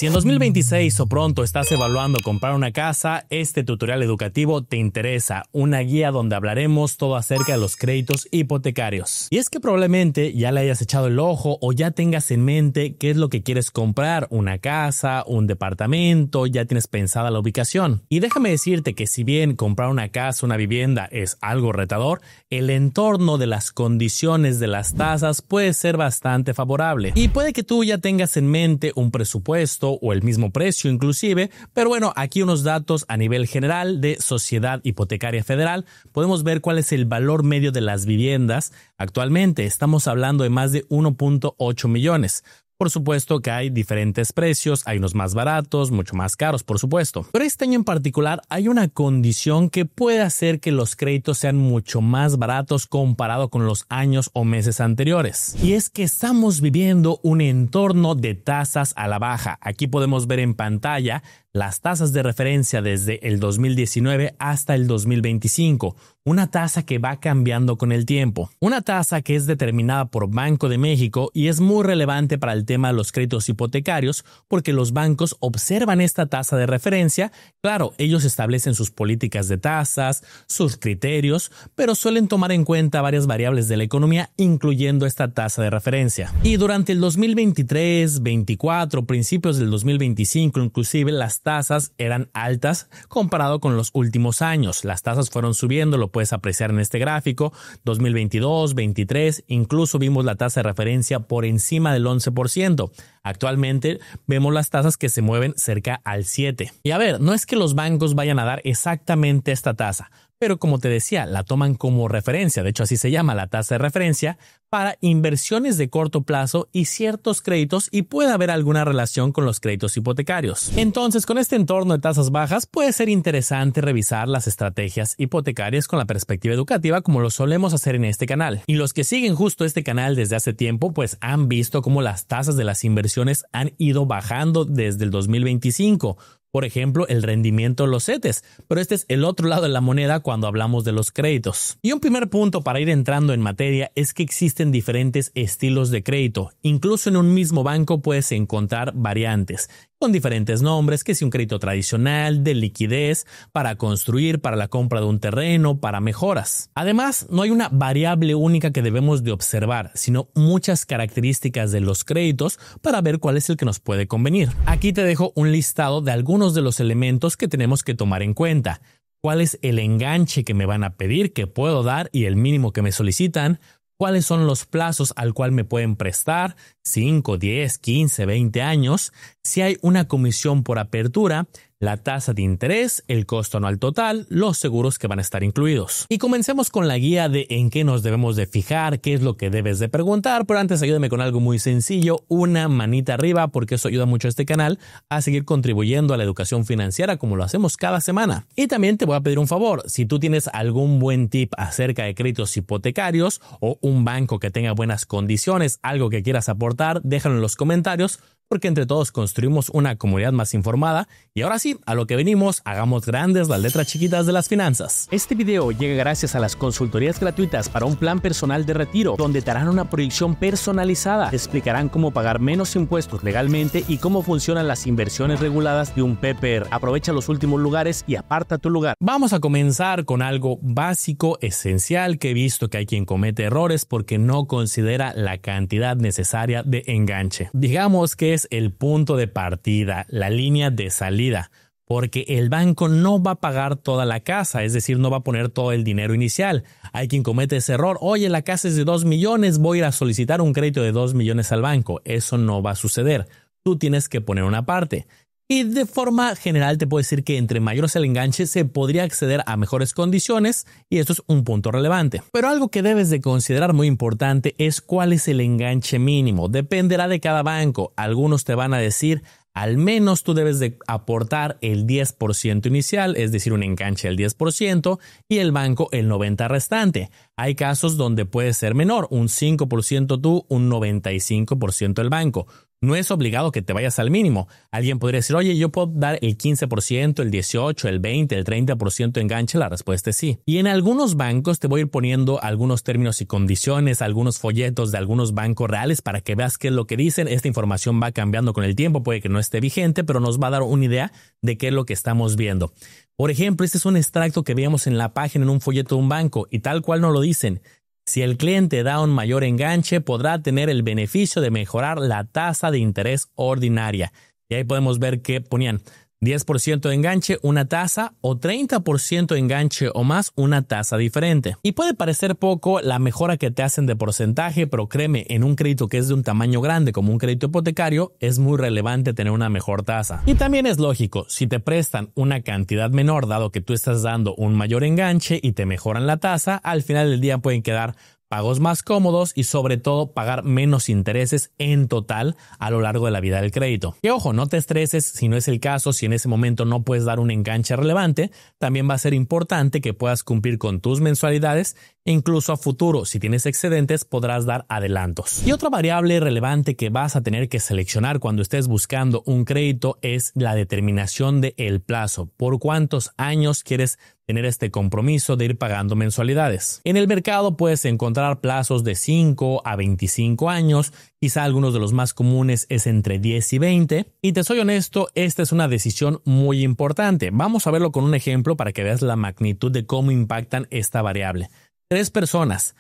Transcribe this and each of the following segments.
Si en 2026 o pronto estás evaluando comprar una casa, este tutorial educativo te interesa, una guía donde hablaremos todo acerca de los créditos hipotecarios. Y es que probablemente ya le hayas echado el ojo o ya tengas en mente qué es lo que quieres comprar, una casa, un departamento, ya tienes pensada la ubicación. Y déjame decirte que si bien comprar una casa, una vivienda es algo retador, el entorno de las condiciones de las tasas puede ser bastante favorable. Y puede que tú ya tengas en mente un presupuesto o el mismo precio inclusive, pero bueno, aquí unos datos a nivel general de Sociedad Hipotecaria Federal. Podemos ver cuál es el valor medio de las viviendas. Actualmente estamos hablando de más de 1.8 millones. Por supuesto que hay diferentes precios, hay unos más baratos, mucho más caros, por supuesto. Pero este año en particular hay una condición que puede hacer que los créditos sean mucho más baratos comparado con los años o meses anteriores. Y es que estamos viviendo un entorno de tasas a la baja. Aquí podemos ver en pantalla las tasas de referencia desde el 2019 hasta el 2025, una tasa que va cambiando con el tiempo, una tasa que es determinada por Banco de México y es muy relevante para el tema de los créditos hipotecarios porque los bancos observan esta tasa de referencia. Claro, ellos establecen sus políticas de tasas, sus criterios, pero suelen tomar en cuenta varias variables de la economía, incluyendo esta tasa de referencia. Y durante el 2023, 24, principios del 2025, inclusive las tasas eran altas comparado con los últimos años. Las tasas fueron subiendo, lo puedes apreciar en este gráfico. 2022, 23, incluso vimos la tasa de referencia por encima del 11%. Actualmente vemos las tasas que se mueven cerca al 7%. Y a ver, no es que los bancos vayan a dar exactamente esta tasa, pero como te decía, la toman como referencia, de hecho así se llama la tasa de referencia, para inversiones de corto plazo y ciertos créditos y puede haber alguna relación con los créditos hipotecarios. Entonces, con este entorno de tasas bajas, puede ser interesante revisar las estrategias hipotecarias con la perspectiva educativa como lo solemos hacer en este canal. Y los que siguen justo este canal desde hace tiempo, pues han visto cómo las tasas de las inversiones han ido bajando desde el 2025. Por ejemplo, el rendimiento de los CETES, pero este es el otro lado de la moneda cuando hablamos de los créditos. Y un primer punto para ir entrando en materia es que existen diferentes estilos de crédito. Incluso en un mismo banco puedes encontrar variantes con diferentes nombres, que si un crédito tradicional, de liquidez, para construir, para la compra de un terreno, para mejoras. Además, no hay una variable única que debemos de observar, sino muchas características de los créditos para ver cuál es el que nos puede convenir. Aquí te dejo un listado de algunos de los elementos que tenemos que tomar en cuenta. ¿Cuál es el enganche que me van a pedir, que puedo dar y el mínimo que me solicitan? ¿Cuáles son los plazos al cual me pueden prestar? 5, 10, 15, 20 años. Si hay una comisión por apertura, la tasa de interés, el costo anual total, los seguros que van a estar incluidos. Y comencemos con la guía de en qué nos debemos de fijar, qué es lo que debes de preguntar, pero antes ayúdame con algo muy sencillo, una manita arriba porque eso ayuda mucho a este canal a seguir contribuyendo a la educación financiera como lo hacemos cada semana. Y también te voy a pedir un favor, si tú tienes algún buen tip acerca de créditos hipotecarios o un banco que tenga buenas condiciones, algo que quieras aportar, déjalo en los comentarios, porque entre todos construimos una comunidad más informada. Y ahora sí, a lo que venimos, hagamos grandes las letras chiquitas de las finanzas. Este video llega gracias a las consultorías gratuitas para un plan personal de retiro, donde te harán una proyección personalizada, te explicarán cómo pagar menos impuestos legalmente y cómo funcionan las inversiones reguladas de un PPR. Aprovecha los últimos lugares y aparta tu lugar. Vamos a comenzar con algo básico, esencial, que he visto que hay quien comete errores porque no considera la cantidad necesaria de enganche. Digamos que es el punto de partida, la línea de salida, porque el banco no va a pagar toda la casa, es decir, no va a poner todo el dinero inicial. Hay quien comete ese error, oye, la casa es de 2 millones, voy a ir a solicitar un crédito de 2 millones al banco. Eso no va a suceder, tú tienes que poner una parte. Y de forma general te puedo decir que entre mayor sea el enganche se podría acceder a mejores condiciones y esto es un punto relevante. Pero algo que debes de considerar muy importante es cuál es el enganche mínimo. Dependerá de cada banco. Algunos te van a decir al menos tú debes de aportar el 10% inicial, es decir, un enganche del 10% y el banco el 90% restante. Hay casos donde puede ser menor, un 5% tú, un 95% el banco. No es obligado que te vayas al mínimo. Alguien podría decir, oye, yo puedo dar el 15%, el 18%, el 20%, el 30% de enganche. La respuesta es sí. Y en algunos bancos te voy a ir poniendo algunos términos y condiciones, algunos folletos de algunos bancos reales para que veas qué es lo que dicen. Esta información va cambiando con el tiempo, puede que no esté vigente, pero nos va a dar una idea de qué es lo que estamos viendo. Por ejemplo, este es un extracto que veíamos en la página en un folleto de un banco y tal cual nos lo dicen. Si el cliente da un mayor enganche, podrá tener el beneficio de mejorar la tasa de interés ordinaria. Y ahí podemos ver que ponían 10% de enganche, una tasa, o 30% de enganche o más, una tasa diferente. Y puede parecer poco la mejora que te hacen de porcentaje, pero créeme, en un crédito que es de un tamaño grande como un crédito hipotecario, es muy relevante tener una mejor tasa. Y también es lógico, si te prestan una cantidad menor, dado que tú estás dando un mayor enganche y te mejoran la tasa, al final del día pueden quedar pagos más cómodos y sobre todo pagar menos intereses en total a lo largo de la vida del crédito. Que ojo, no te estreses si no es el caso, si en ese momento no puedes dar un enganche relevante, también va a ser importante que puedas cumplir con tus mensualidades e incluso a futuro, si tienes excedentes, podrás dar adelantos. Y otra variable relevante que vas a tener que seleccionar cuando estés buscando un crédito es la determinación del plazo. ¿Por cuántos años quieres tener este compromiso de ir pagando mensualidades? En el mercado puedes encontrar plazos de 5 a 25 años, quizá algunos de los más comunes es entre 10 y 20, y te soy honesto, esta es una decisión muy importante. Vamos a verlo con un ejemplo para que veas la magnitud de cómo impactan esta variable. 3 personas,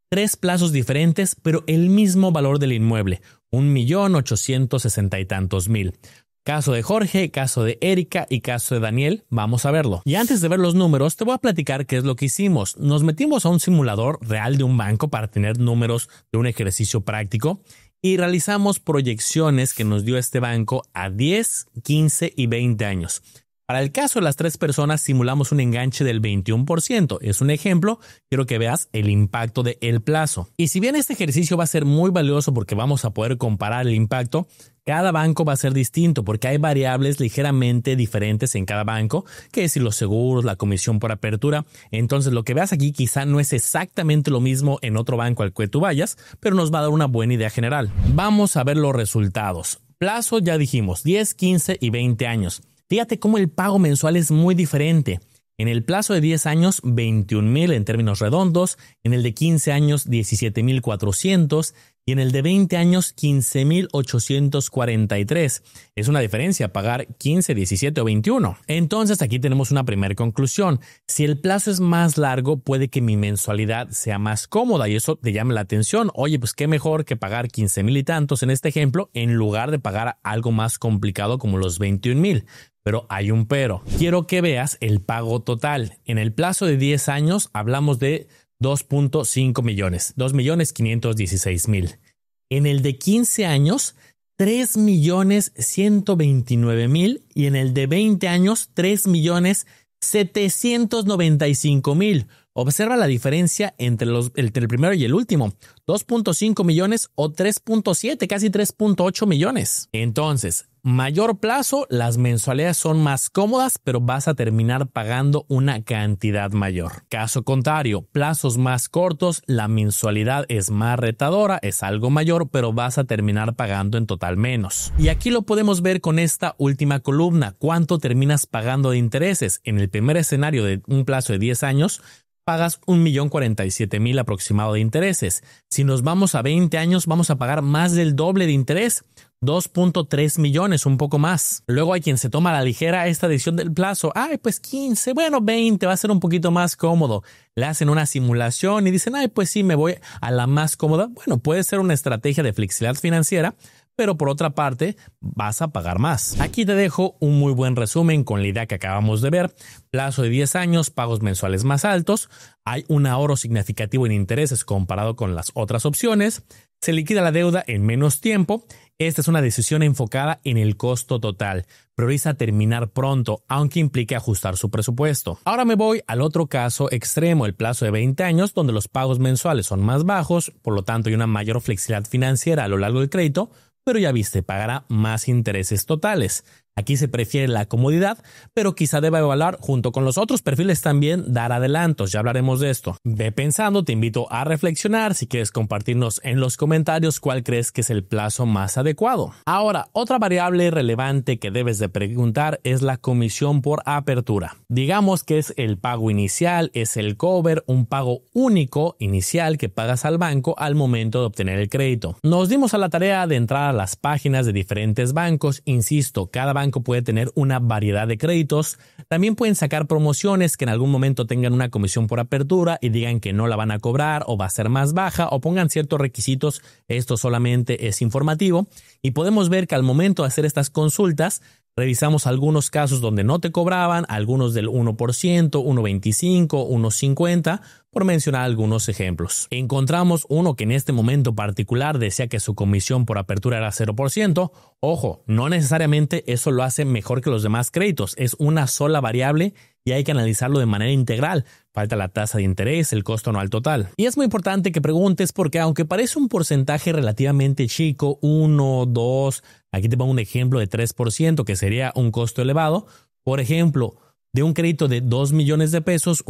3 plazos diferentes, pero el mismo valor del inmueble, 1.860.000 y tantos. Caso de Jorge, caso de Erika y caso de Daniel, vamos a verlo. Y antes de ver los números, te voy a platicar qué es lo que hicimos. Nos metimos a un simulador real de un banco para tener números de un ejercicio práctico y realizamos proyecciones que nos dio este banco a 10, 15 y 20 años. Para el caso de las 3 personas simulamos un enganche del 21%. Es un ejemplo, quiero que veas el impacto del plazo. Y si bien este ejercicio va a ser muy valioso porque vamos a poder comparar el impacto, cada banco va a ser distinto porque hay variables ligeramente diferentes en cada banco, que es si los seguros, la comisión por apertura. Entonces lo que veas aquí quizá no es exactamente lo mismo en otro banco al que tú vayas, pero nos va a dar una buena idea general. Vamos a ver los resultados. Plazo ya dijimos, 10, 15 y 20 años. Fíjate cómo el pago mensual es muy diferente. En el plazo de 10 años, 21,000 en términos redondos, en el de 15 años, 17,400 y en el de 20 años, 15,843. Es una diferencia pagar 15, 17 o 21. Entonces aquí tenemos una primera conclusión. Si el plazo es más largo, puede que mi mensualidad sea más cómoda y eso te llame la atención. Oye, pues qué mejor que pagar 15,000 y tantos en este ejemplo en lugar de pagar algo más complicado como los 21,000. Pero hay un pero. Quiero que veas el pago total. En el plazo de 10 años hablamos de 2.5 millones, 2,516,000. En el de 15 años, 3,129,000 y en el de 20 años, 3,795,000. Observa la diferencia entre el primero y el último, 2.5 millones o 3.7, casi 3.8 millones. Entonces, mayor plazo, las mensualidades son más cómodas, pero vas a terminar pagando una cantidad mayor. Caso contrario, plazos más cortos, la mensualidad es más retadora, es algo mayor, pero vas a terminar pagando en total menos. Y aquí lo podemos ver con esta última columna, cuánto terminas pagando de intereses. En el primer escenario de un plazo de 10 años, pagas 1,047,000 aproximado de intereses. Si nos vamos a 20 años, vamos a pagar más del doble de interés, 2.3 millones, un poco más. Luego hay quien se toma a la ligera esta decisión del plazo. Ay, pues 15, bueno, 20, va a ser un poquito más cómodo. Le hacen una simulación y dicen, ay, pues sí, me voy a la más cómoda. Bueno, puede ser una estrategia de flexibilidad financiera, pero por otra parte vas a pagar más. Aquí te dejo un muy buen resumen con la idea que acabamos de ver. Plazo de 10 años, pagos mensuales más altos, hay un ahorro significativo en intereses comparado con las otras opciones, se liquida la deuda en menos tiempo. Esta es una decisión enfocada en el costo total. Prioriza terminar pronto, aunque implique ajustar su presupuesto. Ahora me voy al otro caso extremo, el plazo de 20 años, donde los pagos mensuales son más bajos, por lo tanto hay una mayor flexibilidad financiera a lo largo del crédito, pero ya viste, pagará más intereses totales. Aquí se prefiere la comodidad, pero quizá deba evaluar junto con los otros perfiles también dar adelantos, ya hablaremos de esto. Ve pensando, te invito a reflexionar, si quieres compartirnos en los comentarios cuál crees que es el plazo más adecuado. Ahora, otra variable relevante que debes de preguntar es la comisión por apertura. Digamos que es el pago inicial, es el cover, un pago único inicial que pagas al banco al momento de obtener el crédito. Nos dimos a la tarea de entrar a las páginas de diferentes bancos, insisto, cada banco puede tener una variedad de créditos. También pueden sacar promociones que en algún momento tengan una comisión por apertura y digan que no la van a cobrar o va a ser más baja o pongan ciertos requisitos. Esto solamente es informativo y podemos ver que al momento de hacer estas consultas revisamos algunos casos donde no te cobraban, algunos del 1%, 1.25, 1.50, por mencionar algunos ejemplos. Encontramos uno que en este momento particular decía que su comisión por apertura era 0%. Ojo, no necesariamente eso lo hace mejor que los demás créditos. Es una sola variable y hay que analizarlo de manera integral. Falta la tasa de interés, el costo anual total. Y es muy importante que preguntes porque aunque parece un porcentaje relativamente chico, 1, 2, aquí te pongo un ejemplo de 3%, que sería un costo elevado. Por ejemplo, de un crédito de 2 millones de pesos,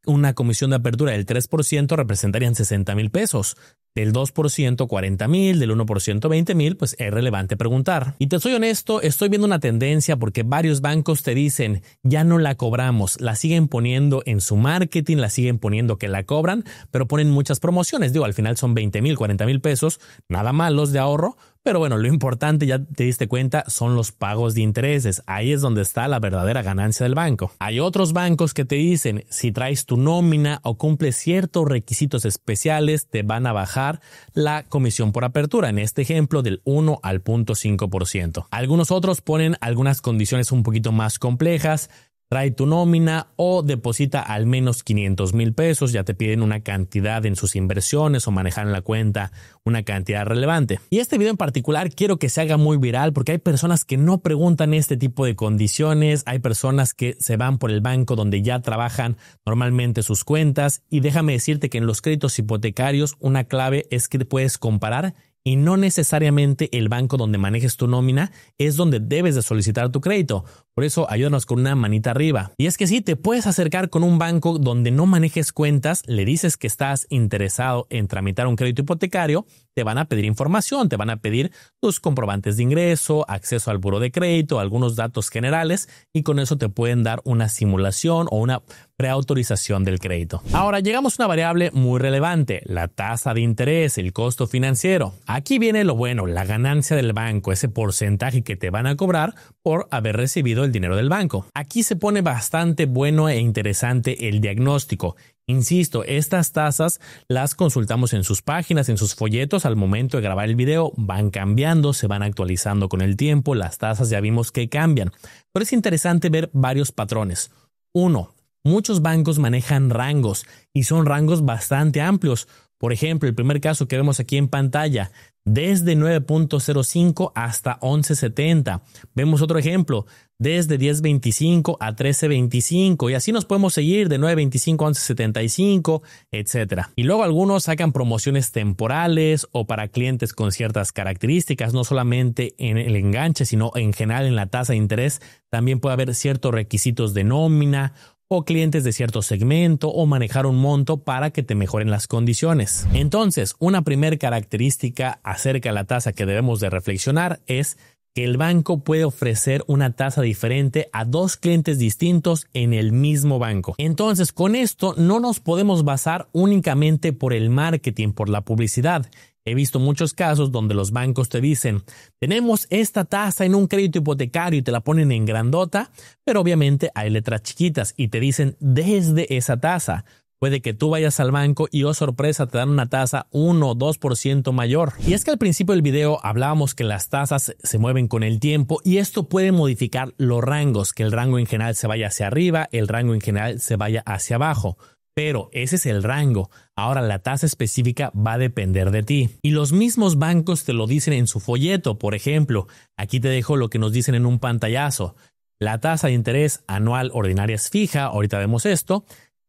una comisión de apertura del 3% representarían 60,000 pesos. Del 2%, 40,000, del 1%, 20,000, pues es relevante preguntar. Y te soy honesto, estoy viendo una tendencia porque varios bancos te dicen, ya no la cobramos, la siguen poniendo en su marketing, la siguen poniendo que la cobran, pero ponen muchas promociones. Digo, al final son 20,000, 40,000 pesos, nada malos de ahorro. Pero bueno, lo importante, ya te diste cuenta, son los pagos de intereses. Ahí es donde está la verdadera ganancia del banco. Hay otros bancos que te dicen, si traes tu nómina o cumples ciertos requisitos especiales, te van a bajar la comisión por apertura. En este ejemplo, del 1 al 0.5%. Algunos otros ponen algunas condiciones un poquito más complejas. Trae tu nómina o deposita al menos 500,000 pesos, ya te piden una cantidad en sus inversiones o manejar en la cuenta una cantidad relevante. Y este video en particular quiero que se haga muy viral porque hay personas que no preguntan este tipo de condiciones, hay personas que se van por el banco donde ya trabajan normalmente sus cuentas y déjame decirte que en los créditos hipotecarios una clave es que puedes comparar y no necesariamente el banco donde manejes tu nómina es donde debes de solicitar tu crédito. Por eso ayúdanos con una manita arriba. Y es que sí, te puedes acercar con un banco donde no manejes cuentas, le dices que estás interesado en tramitar un crédito hipotecario, te van a pedir información, te van a pedir tus comprobantes de ingreso, acceso al buro de crédito, algunos datos generales y con eso te pueden dar una simulación o una preautorización del crédito. Ahora llegamos a una variable muy relevante, la tasa de interés, el costo financiero. Aquí viene lo bueno, la ganancia del banco, ese porcentaje que te van a cobrar por haber recibido el dinero del banco. Aquí se pone bastante bueno e interesante el diagnóstico. Insisto, estas tasas las consultamos en sus páginas, en sus folletos. Al momento de grabar el video van cambiando, se van actualizando con el tiempo. Las tasas ya vimos que cambian. Pero es interesante ver varios patrones. 1. Muchos bancos manejan rangos y son rangos bastante amplios. Por ejemplo, el primer caso que vemos aquí en pantalla, desde 9.05 hasta 11.70. Vemos otro ejemplo, desde 10.25 a 13.25 y así nos podemos seguir de 9.25 a 11.75, etc. Y luego algunos sacan promociones temporales o para clientes con ciertas características, no solamente en el enganche, sino en general en la tasa de interés. También puede haber ciertos requisitos de nómina o clientes de cierto segmento o manejar un monto para que te mejoren las condiciones. Entonces, una primera característica acerca de la tasa que debemos de reflexionar es que el banco puede ofrecer una tasa diferente a dos clientes distintos en el mismo banco. Entonces, con esto no nos podemos basar únicamente por el marketing, por la publicidad. He visto muchos casos donde los bancos te dicen, tenemos esta tasa en un crédito hipotecario y te la ponen en grandota, pero obviamente hay letras chiquitas y te dicen desde esa tasa. Puede que tú vayas al banco y, oh sorpresa, te dan una tasa 1 o 2% mayor. Y es que al principio del video hablábamos que las tasas se mueven con el tiempo y esto puede modificar los rangos, que el rango en general se vaya hacia arriba, el rango en general se vaya hacia abajo. Pero ese es el rango. Ahora la tasa específica va a depender de ti. Y los mismos bancos te lo dicen en su folleto. Por ejemplo, aquí te dejo lo que nos dicen en un pantallazo. La tasa de interés anual ordinaria es fija. Ahorita vemos esto.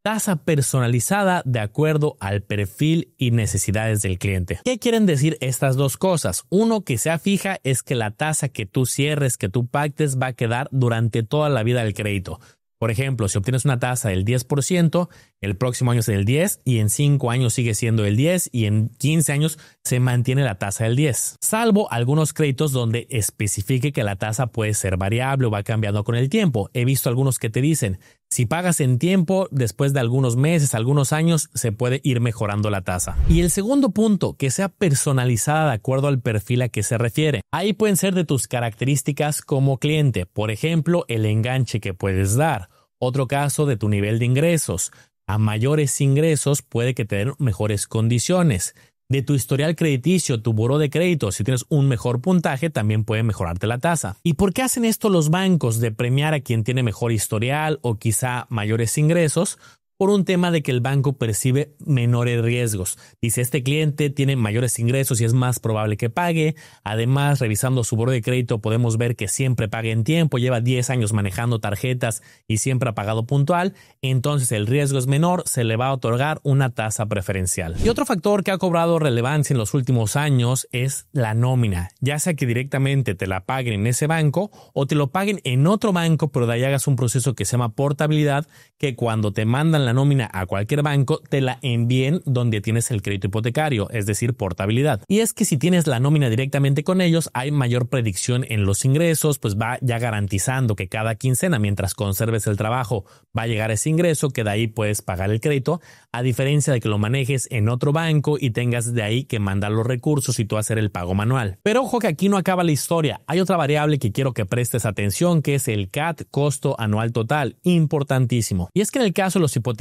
Tasa personalizada de acuerdo al perfil y necesidades del cliente. ¿Qué quieren decir estas dos cosas? Uno, que sea fija, es que la tasa que tú cierres, que tú pactes, va a quedar durante toda la vida del crédito. Por ejemplo, si obtienes una tasa del 10%, el próximo año es del 10% y en 5 años sigue siendo el 10% y en 15 años se mantiene la tasa del 10%. Salvo algunos créditos donde especifique que la tasa puede ser variable o va cambiando con el tiempo. He visto algunos que te dicen, si pagas en tiempo, después de algunos meses, algunos años, se puede ir mejorando la tasa. Y el segundo punto, que sea personalizada de acuerdo al perfil a que se refiere. Ahí pueden ser de tus características como cliente. Por ejemplo, el enganche que puedes dar. Otro caso de tu nivel de ingresos. A mayores ingresos puede que te den mejores condiciones. De tu historial crediticio, tu buró de crédito, si tienes un mejor puntaje, también puede mejorarte la tasa. ¿Y por qué hacen esto los bancos de premiar a quien tiene mejor historial o quizá mayores ingresos? Por un tema de que el banco percibe menores riesgos. Dice, este cliente tiene mayores ingresos y es más probable que pague. Además, revisando su buró de crédito podemos ver que siempre paga en tiempo, lleva 10 años manejando tarjetas y siempre ha pagado puntual. Entonces el riesgo es menor, se le va a otorgar una tasa preferencial. Y otro factor que ha cobrado relevancia en los últimos años es la nómina. Ya sea que directamente te la paguen en ese banco o te lo paguen en otro banco, pero de ahí hagas un proceso que se llama portabilidad, que cuando te mandan la nómina a cualquier banco, te la envíen donde tienes el crédito hipotecario, es decir, portabilidad. Y es que si tienes la nómina directamente con ellos, hay mayor predicción en los ingresos, pues va ya garantizando que cada quincena, mientras conserves el trabajo, va a llegar ese ingreso, que de ahí puedes pagar el crédito, a diferencia de que lo manejes en otro banco y tengas de ahí que mandar los recursos y tú hacer el pago manual. Pero ojo que aquí no acaba la historia. Hay otra variable que quiero que prestes atención, que es el CAT, costo anual total, importantísimo. Y es que en el caso de los hipotecarios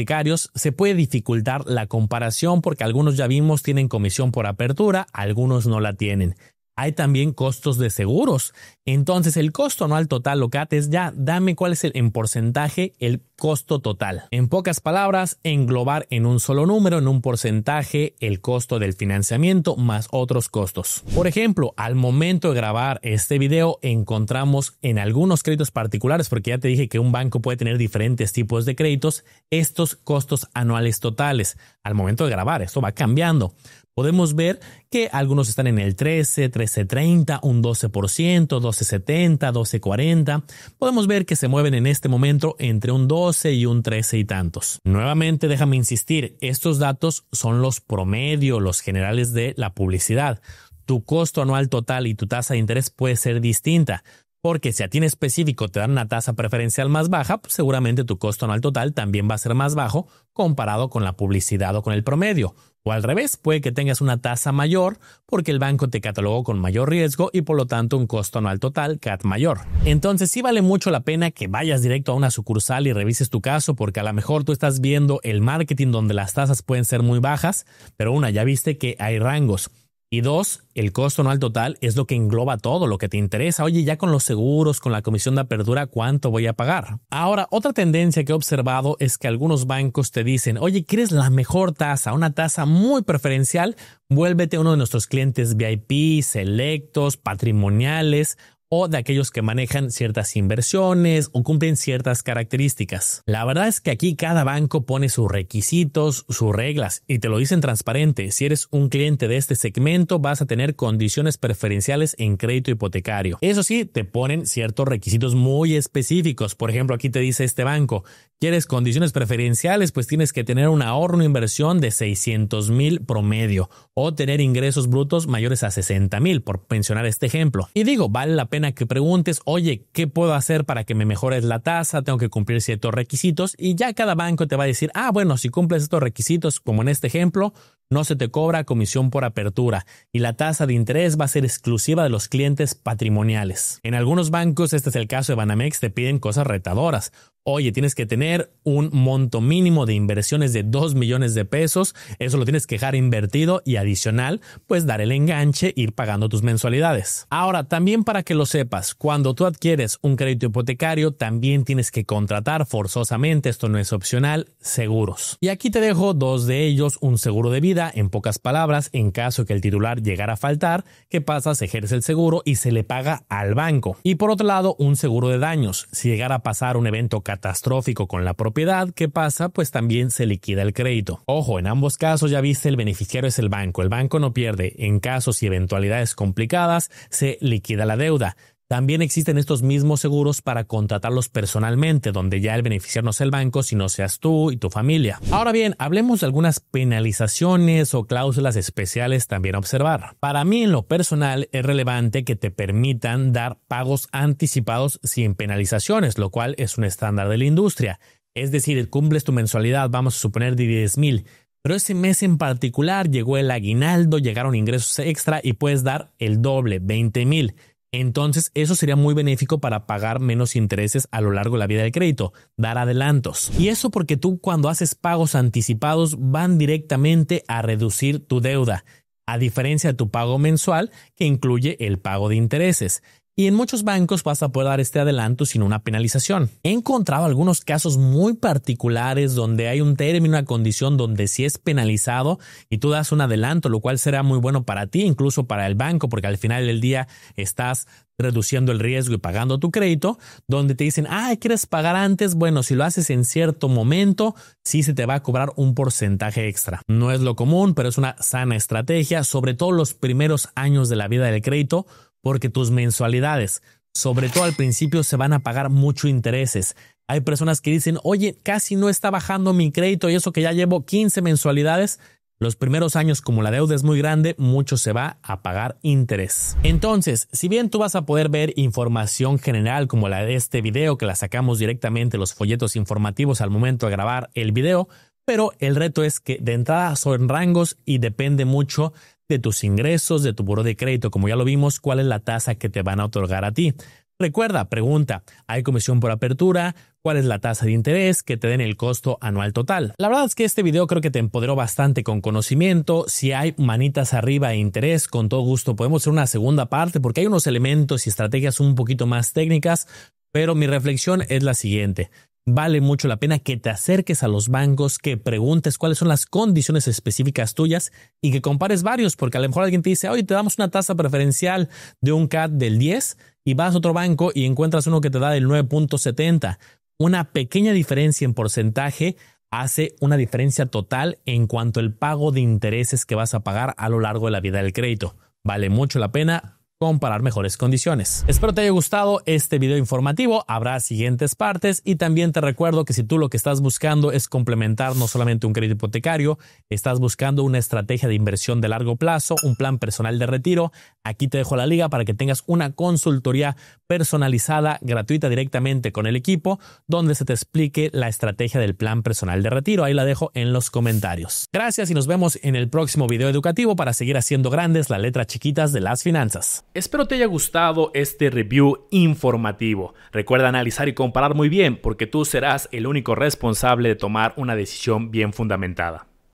se puede dificultar la comparación porque algunos ya vimos tienen comisión por apertura, algunos no la tienen. Hay también costos de seguros. Entonces el costo anual total, lo que haces ya, dame cuál es en porcentaje el costo total. En pocas palabras, englobar en un solo número, en un porcentaje, el costo del financiamiento más otros costos. Por ejemplo, al momento de grabar este video encontramos en algunos créditos particulares, porque ya te dije que un banco puede tener diferentes tipos de créditos, estos costos anuales totales. Al momento de grabar, esto va cambiando. Podemos ver que algunos están en el 13, 13.30, un 12%, 12.70, 12.40. Podemos ver que se mueven en este momento entre un 12 y un 13 y tantos. Nuevamente, déjame insistir, estos datos son los promedios, los generales de la publicidad. Tu costo anual total y tu tasa de interés puede ser distinta. Porque si a ti en específico te dan una tasa preferencial más baja, pues seguramente tu costo anual total también va a ser más bajo comparado con la publicidad o con el promedio. O al revés, puede que tengas una tasa mayor porque el banco te catalogó con mayor riesgo y por lo tanto un costo anual total CAT mayor. Entonces sí vale mucho la pena que vayas directo a una sucursal y revises tu caso, porque a lo mejor tú estás viendo el marketing donde las tasas pueden ser muy bajas, pero una, ya viste que hay rangos. Y dos, el costo anual total es lo que engloba todo lo que te interesa. Oye, ya con los seguros, con la comisión de apertura, ¿cuánto voy a pagar? Ahora, otra tendencia que he observado es que algunos bancos te dicen, oye, ¿quieres la mejor tasa? Una tasa muy preferencial, vuélvete uno de nuestros clientes VIP, selectos, patrimoniales, o de aquellos que manejan ciertas inversiones o cumplen ciertas características. La verdad es que aquí cada banco pone sus requisitos, sus reglas y te lo dicen transparente. Si eres un cliente de este segmento, vas a tener condiciones preferenciales en crédito hipotecario. Eso sí, te ponen ciertos requisitos muy específicos. Por ejemplo, aquí te dice este banco, ¿quieres condiciones preferenciales? Pues tienes que tener un ahorro, una inversión de 600,000 promedio o tener ingresos brutos mayores a 60,000, por mencionar este ejemplo. Y digo, vale la pena que preguntes, oye, ¿qué puedo hacer para que me mejores la tasa? Tengo que cumplir ciertos requisitos y ya cada banco te va a decir, bueno, si cumples estos requisitos, como en este ejemplo, no se te cobra comisión por apertura y la tasa de interés va a ser exclusiva de los clientes patrimoniales. En algunos bancos, este es el caso de Banamex, te piden cosas retadoras. Oye, tienes que tener un monto mínimo de inversiones de 2 millones de pesos, eso lo tienes que dejar invertido y adicional, pues dar el enganche, ir pagando tus mensualidades. Ahora, también para que lo sepas, cuando tú adquieres un crédito hipotecario, también tienes que contratar forzosamente, esto no es opcional, seguros. Y aquí te dejo dos de ellos, un seguro de vida, en pocas palabras, en caso que el titular llegara a faltar, ¿qué pasa? Se ejerce el seguro y se le paga al banco. Y por otro lado, un seguro de daños, si llegara a pasar un evento catastrófico catastrófico con la propiedad, ¿qué pasa? Pues también se liquida el crédito. Ojo, en ambos casos ya viste, el beneficiario es el banco no pierde. En casos y eventualidades complicadas, se liquida la deuda. También existen estos mismos seguros para contratarlos personalmente, donde ya el beneficiario no sea el banco, sino seas tú y tu familia. Ahora bien, hablemos de algunas penalizaciones o cláusulas especiales también a observar. Para mí, en lo personal, es relevante que te permitan dar pagos anticipados sin penalizaciones, lo cual es un estándar de la industria. Es decir, cumples tu mensualidad, vamos a suponer de 10,000. Pero ese mes en particular llegó el aguinaldo, llegaron ingresos extra y puedes dar el doble, 20,000. Entonces, eso sería muy benéfico para pagar menos intereses a lo largo de la vida del crédito, dar adelantos. Y eso porque tú, cuando haces pagos anticipados, van directamente a reducir tu deuda, a diferencia de tu pago mensual, que incluye el pago de intereses. Y en muchos bancos vas a poder dar este adelanto sin una penalización. He encontrado algunos casos muy particulares donde hay un término, una condición donde sí es penalizado y tú das un adelanto, lo cual será muy bueno para ti, incluso para el banco, porque al final del día estás reduciendo el riesgo y pagando tu crédito, donde te dicen, ¿quieres pagar antes? Bueno, si lo haces en cierto momento, sí se te va a cobrar un porcentaje extra. No es lo común, pero es una sana estrategia, sobre todo los primeros años de la vida del crédito, porque tus mensualidades, sobre todo al principio, se van a pagar mucho intereses. Hay personas que dicen, oye, casi no está bajando mi crédito y eso que ya llevo 15 mensualidades. Los primeros años, como la deuda es muy grande, mucho se va a pagar interés. Entonces, si bien tú vas a poder ver información general como la de este video, que la sacamos directamente los folletos informativos al momento de grabar el video, pero el reto es que de entrada son rangos y depende mucho de tus ingresos, de tu buró de crédito, como ya lo vimos, cuál es la tasa que te van a otorgar a ti. Recuerda, pregunta, ¿hay comisión por apertura? ¿Cuál es la tasa de interés? Que te den el costo anual total. La verdad es que este video creo que te empoderó bastante con conocimiento. Si hay manitas arriba e interés, con todo gusto podemos hacer una segunda parte porque hay unos elementos y estrategias un poquito más técnicas, pero mi reflexión es la siguiente. Vale mucho la pena que te acerques a los bancos, que preguntes cuáles son las condiciones específicas tuyas y que compares varios, porque a lo mejor alguien te dice, oye, te damos una tasa preferencial de un CAT del 10 y vas a otro banco y encuentras uno que te da del 9.70. Una pequeña diferencia en porcentaje hace una diferencia total en cuanto al pago de intereses que vas a pagar a lo largo de la vida del crédito. Vale mucho la pena comparar mejores condiciones. Espero te haya gustado este video informativo. Habrá siguientes partes y también te recuerdo que si tú lo que estás buscando es complementar no solamente un crédito hipotecario, estás buscando una estrategia de inversión de largo plazo, un plan personal de retiro, aquí te dejo la liga para que tengas una consultoría personalizada, gratuita directamente con el equipo, donde se te explique la estrategia del plan personal de retiro. Ahí la dejo en los comentarios. Gracias y nos vemos en el próximo video educativo para seguir haciendo grandes las letras chiquitas de las finanzas. Espero te haya gustado este review informativo. Recuerda analizar y comparar muy bien porque tú serás el único responsable de tomar una decisión bien fundamentada.